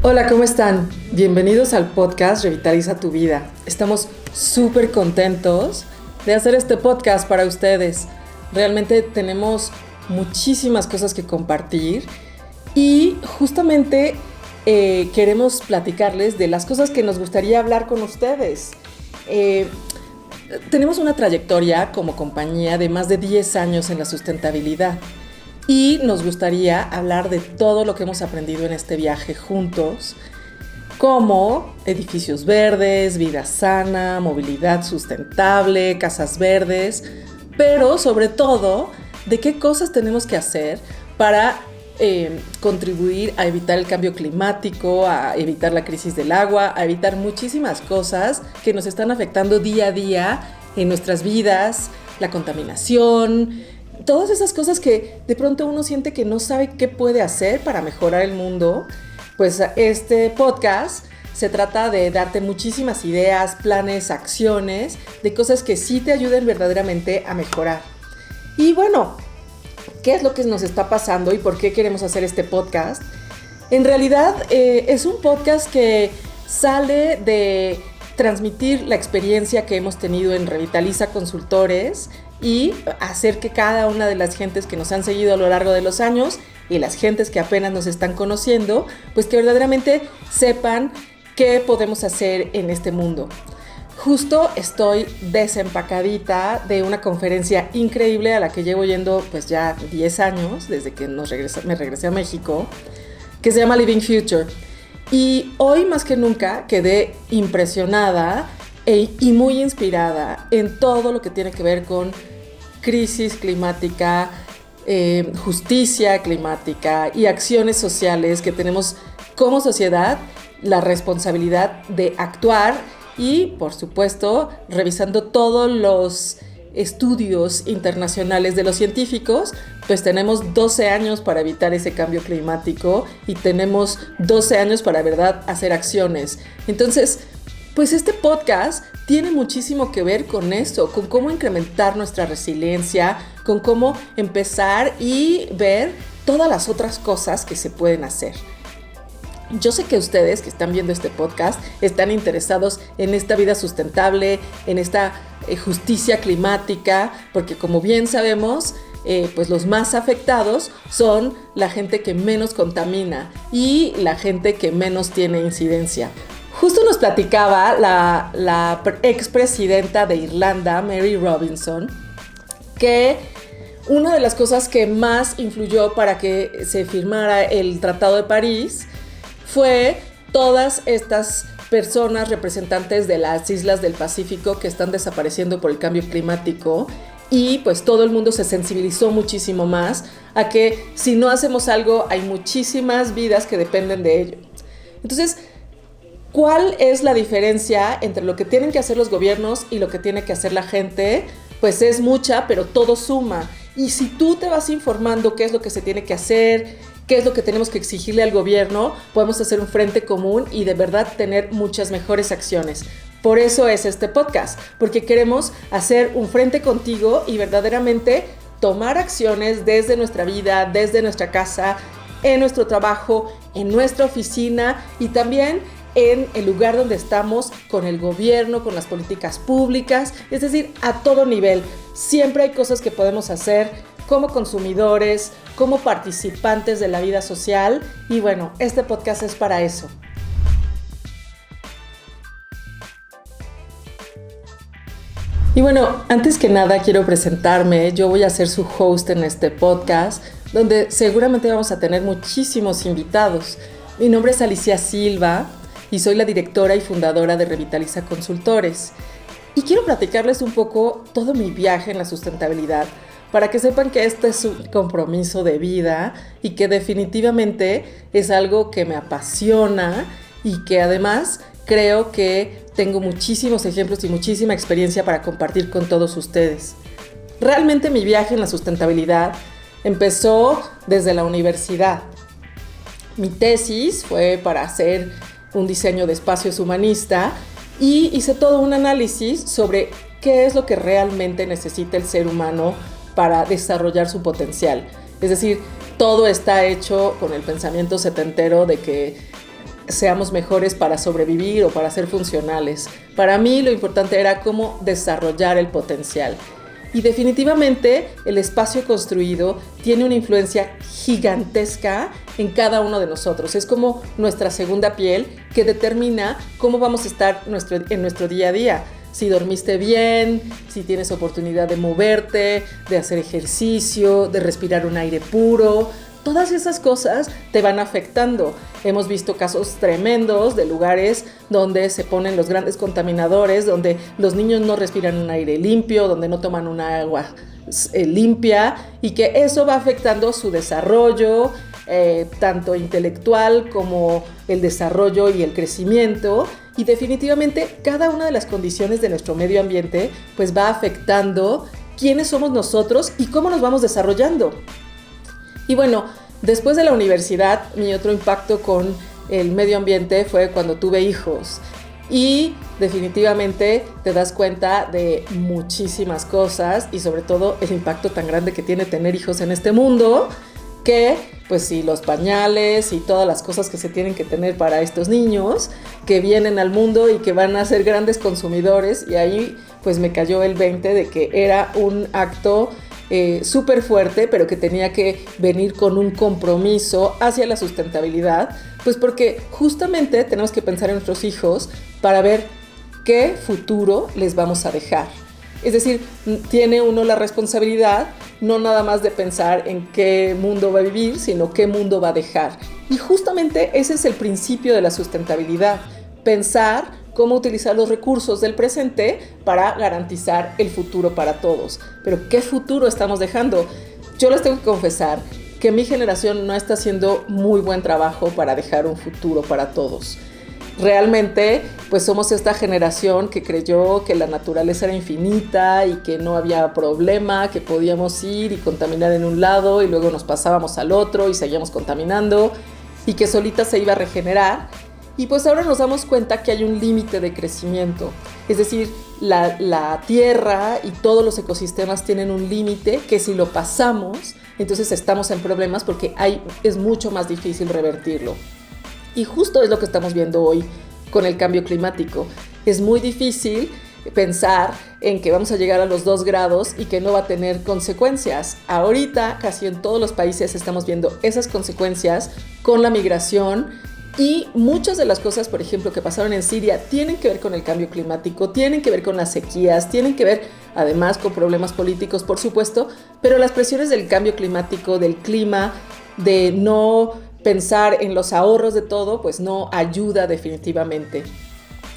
Hola, ¿cómo están? Bienvenidos al podcast Revitaliza tu Vida. Estamos súper contentos de hacer este podcast para ustedes. Realmente tenemos muchísimas cosas que compartir y justamente queremos platicarles de las cosas que nos gustaría hablar con ustedes. Tenemos una trayectoria como compañía de más de 10 años en la sustentabilidad. Y nos gustaría hablar de todo lo que hemos aprendido en este viaje juntos, como edificios verdes, vida sana, movilidad sustentable, casas verdes, pero sobre todo de qué cosas tenemos que hacer para contribuir a evitar el cambio climático, a evitar la crisis del agua, a evitar muchísimas cosas que nos están afectando día a día en nuestras vidas, la contaminación. Todas esas cosas que de pronto uno siente que no sabe qué puede hacer para mejorar el mundo, pues este podcast se trata de darte muchísimas ideas, planes, acciones, de cosas que sí te ayuden verdaderamente a mejorar. Y bueno, ¿qué es lo que nos está pasando y por qué queremos hacer este podcast? En realidad es un podcast que sale de transmitir la experiencia que hemos tenido en Revitaliza Consultores y hacer que cada una de las gentes que nos han seguido a lo largo de los años y las gentes que apenas nos están conociendo, pues que verdaderamente sepan qué podemos hacer en este mundo. Justo estoy desempacadita de una conferencia increíble a la que llevo yendo pues ya 10 años, desde que me regresé a México, que se llama Living Future. Y hoy más que nunca quedé impresionada y muy inspirada en todo lo que tiene que ver con crisis climática, justicia climática y acciones sociales que tenemos como sociedad la responsabilidad de actuar y, por supuesto, revisando todos los estudios internacionales de los científicos, pues tenemos 12 años para evitar ese cambio climático y tenemos 12 años para, ¿verdad?, hacer acciones. Entonces, pues este podcast tiene muchísimo que ver con eso, con cómo incrementar nuestra resiliencia, con cómo empezar y ver todas las otras cosas que se pueden hacer. Yo sé que ustedes que están viendo este podcast están interesados en esta vida sustentable, en esta justicia climática, porque como bien sabemos, pues los más afectados son la gente que menos contamina y la gente que menos tiene incidencia. Justo nos platicaba la expresidenta de Irlanda, Mary Robinson, que una de las cosas que más influyó para que se firmara el Tratado de París fue todas estas personas representantes de las islas del Pacífico que están desapareciendo por el cambio climático y pues todo el mundo se sensibilizó muchísimo más a que si no hacemos algo hay muchísimas vidas que dependen de ello. Entonces, ¿cuál es la diferencia entre lo que tienen que hacer los gobiernos y lo que tiene que hacer la gente? Pues es mucha, pero todo suma. Y si tú te vas informando qué es lo que se tiene que hacer, qué es lo que tenemos que exigirle al gobierno, podemos hacer un frente común y de verdad tener muchas mejores acciones. Por eso es este podcast, porque queremos hacer un frente contigo y verdaderamente tomar acciones desde nuestra vida, desde nuestra casa, en nuestro trabajo, en nuestra oficina y también en el lugar donde estamos, con el gobierno, con las políticas públicas, es decir, a todo nivel. Siempre hay cosas que podemos hacer como consumidores, como participantes de la vida social y bueno, este podcast es para eso. Y bueno, antes que nada quiero presentarme, yo voy a ser su host en este podcast, donde seguramente vamos a tener muchísimos invitados. Mi nombre es Alicia Silva y soy la directora y fundadora de Revitaliza Consultores. Y quiero platicarles un poco todo mi viaje en la sustentabilidad, para que sepan que este es un compromiso de vida y que definitivamente es algo que me apasiona y que además creo que tengo muchísimos ejemplos y muchísima experiencia para compartir con todos ustedes. Realmente mi viaje en la sustentabilidad empezó desde la universidad. Mi tesis fue para hacer un diseño de espacios humanista y hice todo un análisis sobre qué es lo que realmente necesita el ser humano para desarrollar su potencial. Es decir, todo está hecho con el pensamiento setentero de que seamos mejores para sobrevivir o para ser funcionales. Para mí lo importante era cómo desarrollar el potencial. Y definitivamente el espacio construido tiene una influencia gigantesca en cada uno de nosotros. Es como nuestra segunda piel que determina cómo vamos a estar en nuestro día a día. Si dormiste bien, si tienes oportunidad de moverte, de hacer ejercicio, de respirar un aire puro. Todas esas cosas te van afectando. Hemos visto casos tremendos de lugares donde se ponen los grandes contaminadores, donde los niños no respiran un aire limpio, donde no toman un agua limpia, y que eso va afectando su desarrollo, tanto intelectual como el desarrollo y el crecimiento. Y definitivamente cada una de las condiciones de nuestro medio ambiente pues va afectando quiénes somos nosotros y cómo nos vamos desarrollando. Y bueno, después de la universidad, mi otro impacto con el medio ambiente fue cuando tuve hijos. Y definitivamente te das cuenta de muchísimas cosas y sobre todo el impacto tan grande que tiene tener hijos en este mundo, que pues sí, los pañales y todas las cosas que se tienen que tener para estos niños que vienen al mundo y que van a ser grandes consumidores. Y ahí pues me cayó el 20 de que era un acto súper fuerte, pero que tenía que venir con un compromiso hacia la sustentabilidad, pues porque justamente tenemos que pensar en nuestros hijos para ver qué futuro les vamos a dejar. Es decir, tiene uno la responsabilidad no nada más de pensar en qué mundo va a vivir, sino qué mundo va a dejar. Y justamente ese es el principio de la sustentabilidad, pensar cómo utilizar los recursos del presente para garantizar el futuro para todos. Pero ¿qué futuro estamos dejando? Yo les tengo que confesar que mi generación no está haciendo muy buen trabajo para dejar un futuro para todos. Realmente, pues somos esta generación que creyó que la naturaleza era infinita y que no había problema, que podíamos ir y contaminar en un lado y luego nos pasábamos al otro y seguíamos contaminando y que solita se iba a regenerar. Y pues ahora nos damos cuenta que hay un límite de crecimiento. Es decir, la tierra y todos los ecosistemas tienen un límite que si lo pasamos, entonces estamos en problemas porque es mucho más difícil revertirlo. Y justo es lo que estamos viendo hoy con el cambio climático. Es muy difícil pensar en que vamos a llegar a los 2 grados y que no va a tener consecuencias. Ahorita casi en todos los países estamos viendo esas consecuencias con la migración. Y muchas de las cosas, por ejemplo, que pasaron en Siria tienen que ver con el cambio climático, tienen que ver con las sequías, tienen que ver además con problemas políticos, por supuesto, pero las presiones del cambio climático, del clima, de no pensar en los ahorros de todo, pues no ayuda definitivamente.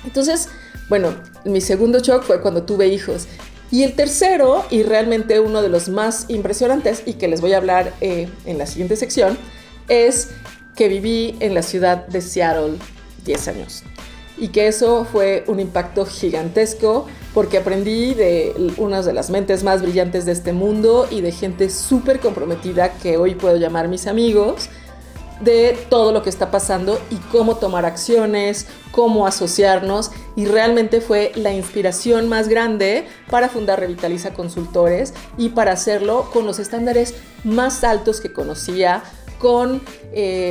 Entonces, bueno, mi segundo shock fue cuando tuve hijos. Y el tercero, y realmente uno de los más impresionantes, y que les voy a hablar en la siguiente sección, es que viví en la ciudad de Seattle 10 años. Y que eso fue un impacto gigantesco porque aprendí de unas de las mentes más brillantes de este mundo y de gente súper comprometida que hoy puedo llamar mis amigos, de todo lo que está pasando y cómo tomar acciones, cómo asociarnos, y realmente fue la inspiración más grande para fundar Revitaliza Consultores y para hacerlo con los estándares más altos que conocía, con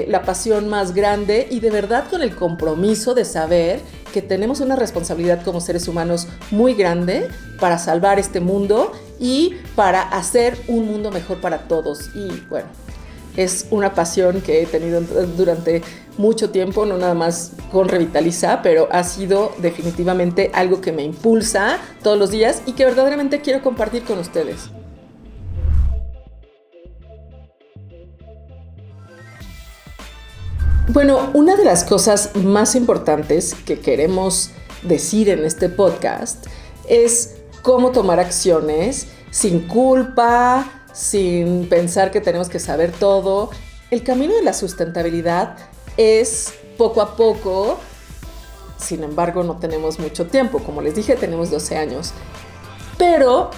la pasión más grande y de verdad con el compromiso de saber que tenemos una responsabilidad como seres humanos muy grande para salvar este mundo y para hacer un mundo mejor para todos. Y bueno, es una pasión que he tenido durante mucho tiempo, no nada más con Revitaliza, pero ha sido definitivamente algo que me impulsa todos los días y que verdaderamente quiero compartir con ustedes. Bueno, una de las cosas más importantes que queremos decir en este podcast es cómo tomar acciones sin culpa, sin pensar que tenemos que saber todo. El camino de la sustentabilidad es poco a poco, sin embargo no tenemos mucho tiempo. Como les dije, tenemos 12 años. Pero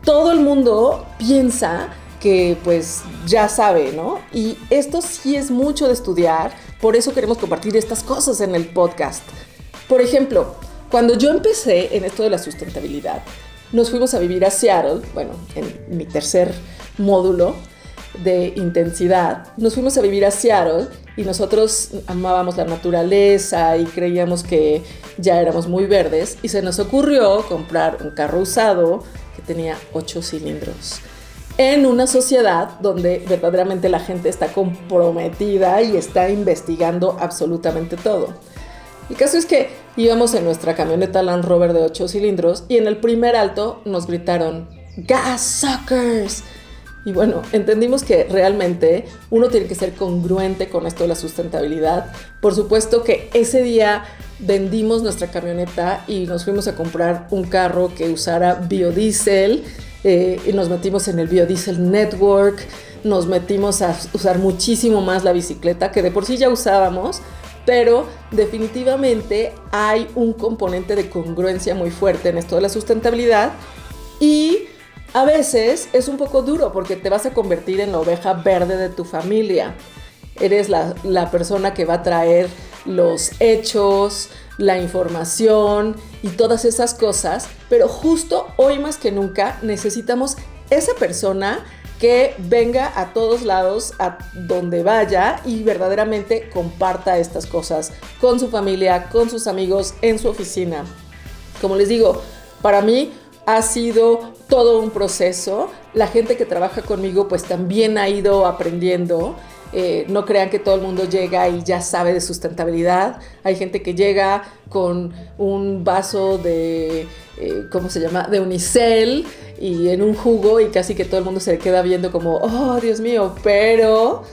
todo el mundo piensa que pues ya sabe, ¿no? Y esto sí es mucho de estudiar, por eso queremos compartir estas cosas en el podcast. Por ejemplo, cuando yo empecé en esto de la sustentabilidad, nos fuimos a vivir a Seattle, bueno, en mi tercer módulo de intensidad, nos fuimos a vivir a Seattle y nosotros amábamos la naturaleza y creíamos que ya éramos muy verdes y se nos ocurrió comprar un carro usado que tenía 8 cilindros. En una sociedad donde verdaderamente la gente está comprometida y está investigando absolutamente todo. El caso es que íbamos en nuestra camioneta Land Rover de 8 cilindros y en el primer alto nos gritaron "Gas suckers". Y bueno, entendimos que realmente uno tiene que ser congruente con esto de la sustentabilidad. Por supuesto que ese día vendimos nuestra camioneta y nos fuimos a comprar un carro que usara biodiesel, y nos metimos en el Biodiesel Network, nos metimos a usar muchísimo más la bicicleta, que de por sí ya usábamos, pero definitivamente hay un componente de congruencia muy fuerte en esto de la sustentabilidad y a veces es un poco duro porque te vas a convertir en la oveja verde de tu familia. Eres la persona que va a traer los hechos, la información y todas esas cosas, pero justo hoy más que nunca necesitamos esa persona que venga a todos lados, a donde vaya y verdaderamente comparta estas cosas con su familia, con sus amigos, en su oficina. Como les digo, para mí ha sido todo un proceso. La gente que trabaja conmigo pues también ha ido aprendiendo. No crean que todo el mundo llega y ya sabe de sustentabilidad. Hay gente que llega con un vaso de, de Unicel y en un jugo y casi que todo el mundo se le queda viendo como, oh, Dios mío, pero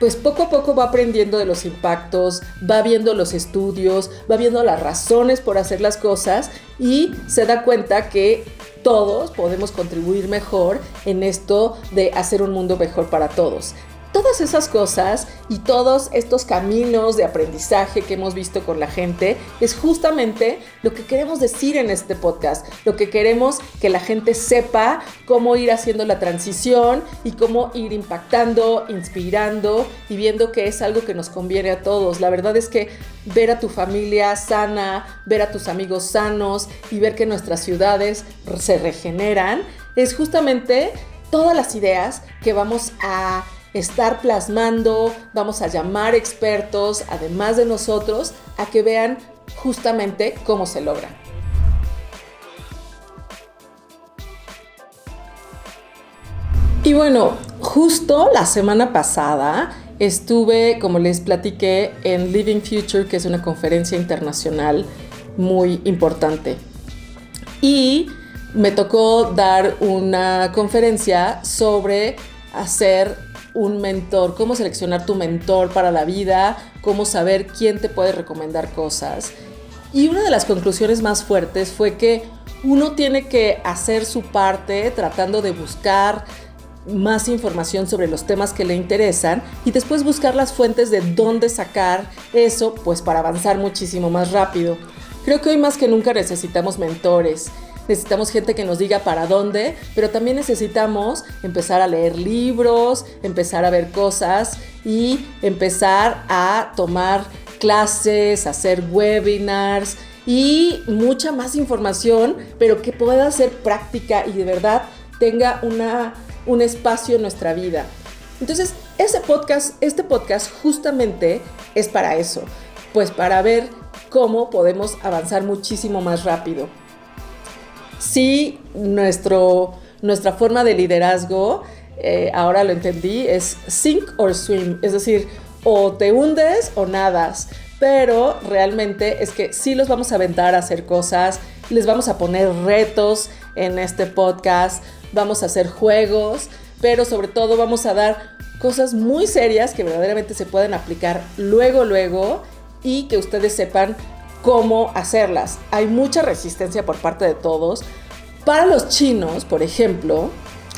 pues poco a poco va aprendiendo de los impactos, va viendo los estudios, va viendo las razones por hacer las cosas y se da cuenta que todos podemos contribuir mejor en esto de hacer un mundo mejor para todos. Todas esas cosas y todos estos caminos de aprendizaje que hemos visto con la gente es justamente lo que queremos decir en este podcast. Lo que queremos que la gente sepa cómo ir haciendo la transición y cómo ir impactando, inspirando y viendo que es algo que nos conviene a todos. La verdad es que ver a tu familia sana, ver a tus amigos sanos y ver que nuestras ciudades se regeneran es justamente todas las ideas que vamos a estar plasmando, vamos a llamar expertos, además de nosotros, a que vean justamente cómo se logra. Y bueno, justo la semana pasada estuve, como les platiqué, en Living Future, que es una conferencia internacional muy importante. Y me tocó dar una conferencia sobre hacer un mentor, cómo seleccionar tu mentor para la vida, cómo saber quién te puede recomendar cosas. Y una de las conclusiones más fuertes fue que uno tiene que hacer su parte tratando de buscar más información sobre los temas que le interesan y después buscar las fuentes de dónde sacar eso, pues para avanzar muchísimo más rápido. Creo que hoy más que nunca necesitamos mentores. Necesitamos gente que nos diga para dónde, pero también necesitamos empezar a leer libros, empezar a ver cosas y empezar a tomar clases, hacer webinars y mucha más información, pero que pueda ser práctica y de verdad tenga un espacio en nuestra vida. Entonces, este podcast justamente es para eso, pues para ver cómo podemos avanzar muchísimo más rápido. Sí, nuestra forma de liderazgo, ahora lo entendí, es sink or swim, es decir, o te hundes o nadas, pero realmente es que sí los vamos a aventar a hacer cosas, les vamos a poner retos en este podcast, vamos a hacer juegos, pero sobre todo vamos a dar cosas muy serias que verdaderamente se pueden aplicar luego y que ustedes sepan cómo hacerlas. Hay mucha resistencia por parte de todos. Para los chinos, por ejemplo,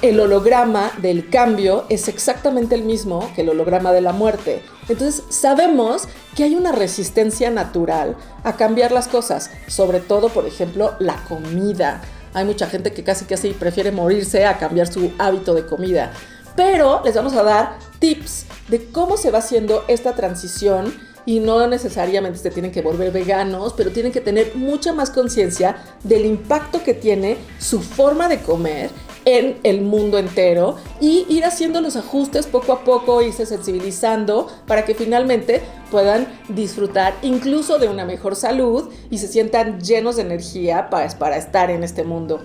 el holograma del cambio es exactamente el mismo que el holograma de la muerte. Entonces sabemos que hay una resistencia natural a cambiar las cosas, sobre todo, por ejemplo, la comida. Hay mucha gente que casi prefiere morirse a cambiar su hábito de comida. Pero les vamos a dar tips de cómo se va haciendo esta transición y no necesariamente se tienen que volver veganos, pero tienen que tener mucha más conciencia del impacto que tiene su forma de comer en el mundo entero y ir haciendo los ajustes poco a poco, irse sensibilizando para que finalmente puedan disfrutar incluso de una mejor salud y se sientan llenos de energía para estar en este mundo.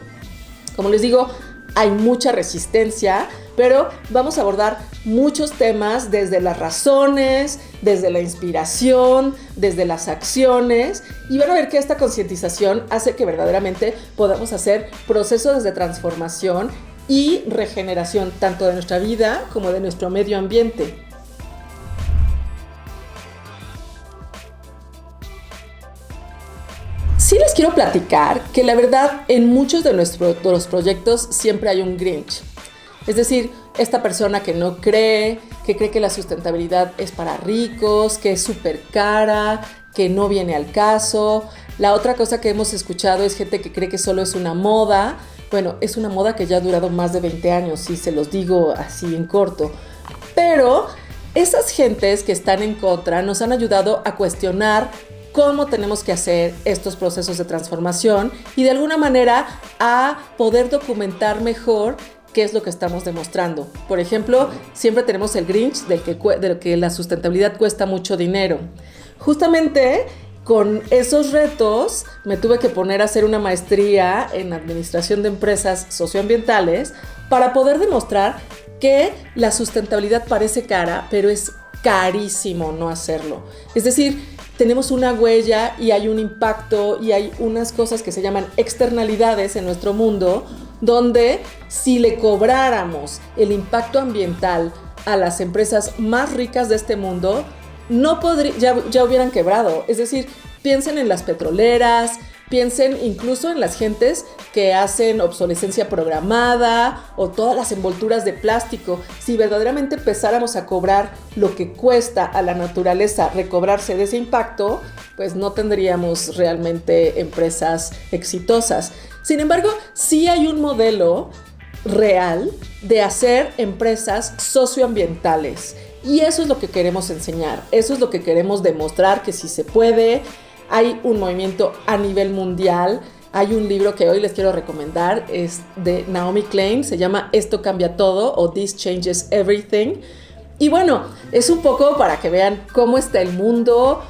Como les digo, hay mucha resistencia, pero vamos a abordar muchos temas desde las razones, desde la inspiración, desde las acciones, y van a ver que esta concientización hace que verdaderamente podamos hacer procesos de transformación y regeneración tanto de nuestra vida como de nuestro medio ambiente. Sí les quiero platicar que la verdad en muchos de los proyectos siempre hay un Grinch. Es decir, esta persona que no cree, que cree que la sustentabilidad es para ricos, que es súper cara, que no viene al caso. La otra cosa que hemos escuchado es gente que cree que solo es una moda. Bueno, es una moda que ya ha durado más de 20 años, y se los digo así en corto. Pero esas gentes que están en contra nos han ayudado a cuestionar cómo tenemos que hacer estos procesos de transformación y de alguna manera a poder documentar mejor qué es lo que estamos demostrando. Por ejemplo, siempre tenemos el Grinch de que la sustentabilidad cuesta mucho dinero. Justamente con esos retos me tuve que poner a hacer una maestría en administración de empresas socioambientales para poder demostrar que la sustentabilidad parece cara, pero es carísimo no hacerlo. Es decir, tenemos una huella y hay un impacto y hay unas cosas que se llaman externalidades en nuestro mundo, donde si le cobráramos el impacto ambiental a las empresas más ricas de este mundo, ya hubieran quebrado. Es decir, piensen en las petroleras, piensen incluso en las gentes que hacen obsolescencia programada o todas las envolturas de plástico. Si verdaderamente empezáramos a cobrar lo que cuesta a la naturaleza recobrarse de ese impacto, pues no tendríamos realmente empresas exitosas. Sin embargo, sí hay un modelo real de hacer empresas socioambientales. Y eso es lo que queremos enseñar, eso es lo que queremos demostrar, que sí se puede. Hay un movimiento a nivel mundial. Hay un libro que hoy les quiero recomendar, es de Naomi Klein, se llama Esto cambia todo o This changes everything. Y bueno, es un poco para que vean cómo está el mundo,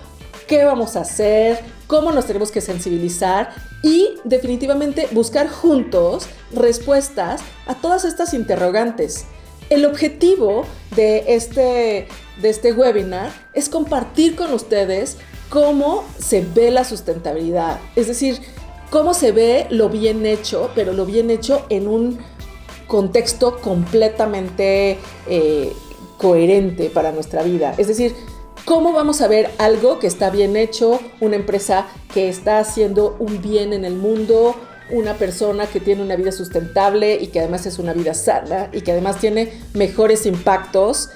qué vamos a hacer, cómo nos tenemos que sensibilizar y definitivamente buscar juntos respuestas a todas estas interrogantes. El objetivo de este webinar es compartir con ustedes cómo se ve la sustentabilidad, es decir, cómo se ve lo bien hecho, pero lo bien hecho en un contexto completamente coherente para nuestra vida. Es decir, cómo vamos a ver algo que está bien hecho, una empresa que está haciendo un bien en el mundo, una persona que tiene una vida sustentable y que además es una vida sana y que además tiene mejores impactos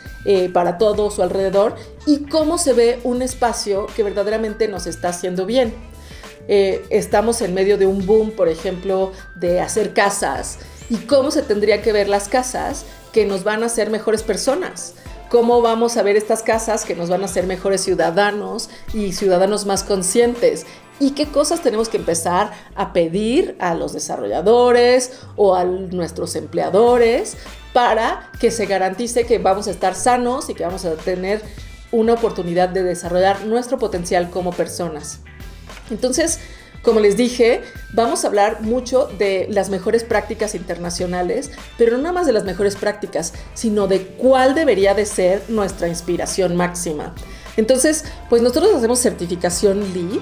para todo su alrededor, y cómo se ve un espacio que verdaderamente nos está haciendo bien. Estamos en medio de un boom, por ejemplo, de hacer casas, y cómo se tendría que ver las casas que nos van a hacer mejores personas. Cómo vamos a ver estas casas que nos van a hacer mejores ciudadanos y ciudadanos más conscientes. Y qué cosas tenemos que empezar a pedir a los desarrolladores o a nuestros empleadores para que se garantice que vamos a estar sanos y que vamos a tener una oportunidad de desarrollar nuestro potencial como personas. Entonces, como les dije, vamos a hablar mucho de las mejores prácticas internacionales, pero no nada más de las mejores prácticas, sino de cuál debería de ser nuestra inspiración máxima. Entonces, pues nosotros hacemos certificación LEED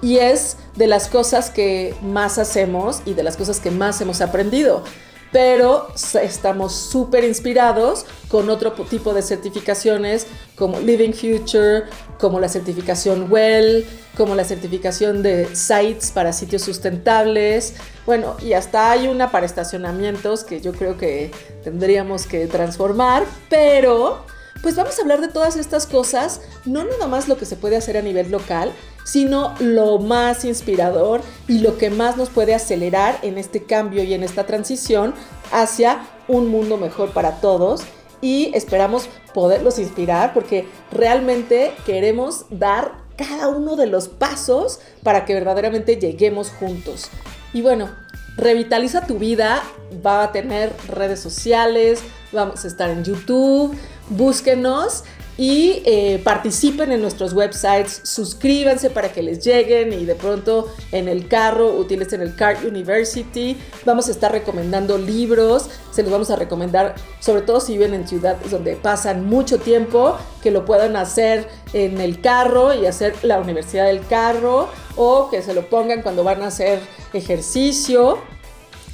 y es de las cosas que más hacemos y de las cosas que más hemos aprendido. Pero estamos súper inspirados con otro tipo de certificaciones como Living Future, como la certificación WELL, como la certificación de Sites para sitios sustentables. Bueno, y hasta hay una para estacionamientos que yo creo que tendríamos que transformar, pero pues vamos a hablar de todas estas cosas, no nada más lo que se puede hacer a nivel local, sino lo más inspirador y lo que más nos puede acelerar en este cambio y en esta transición hacia un mundo mejor para todos. Y esperamos poderlos inspirar porque realmente queremos dar cada uno de los pasos para que verdaderamente lleguemos juntos. Y bueno, Revitaliza tu vida va a tener redes sociales, vamos a estar en YouTube, búsquenos y participen en nuestros websites, suscríbanse para que les lleguen y de pronto en el carro utilicen el Cart University. Vamos a estar recomendando libros, se los vamos a recomendar, sobre todo si viven en ciudades donde pasan mucho tiempo, que lo puedan hacer en el carro y hacer la universidad del carro, o que se lo pongan cuando van a hacer ejercicio.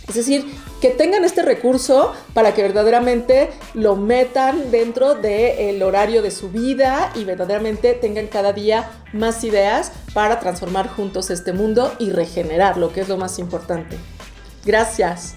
Es decir, que tengan este recurso para que verdaderamente lo metan dentro del horario de su vida y verdaderamente tengan cada día más ideas para transformar juntos este mundo y regenerarlo, que es lo más importante. Gracias.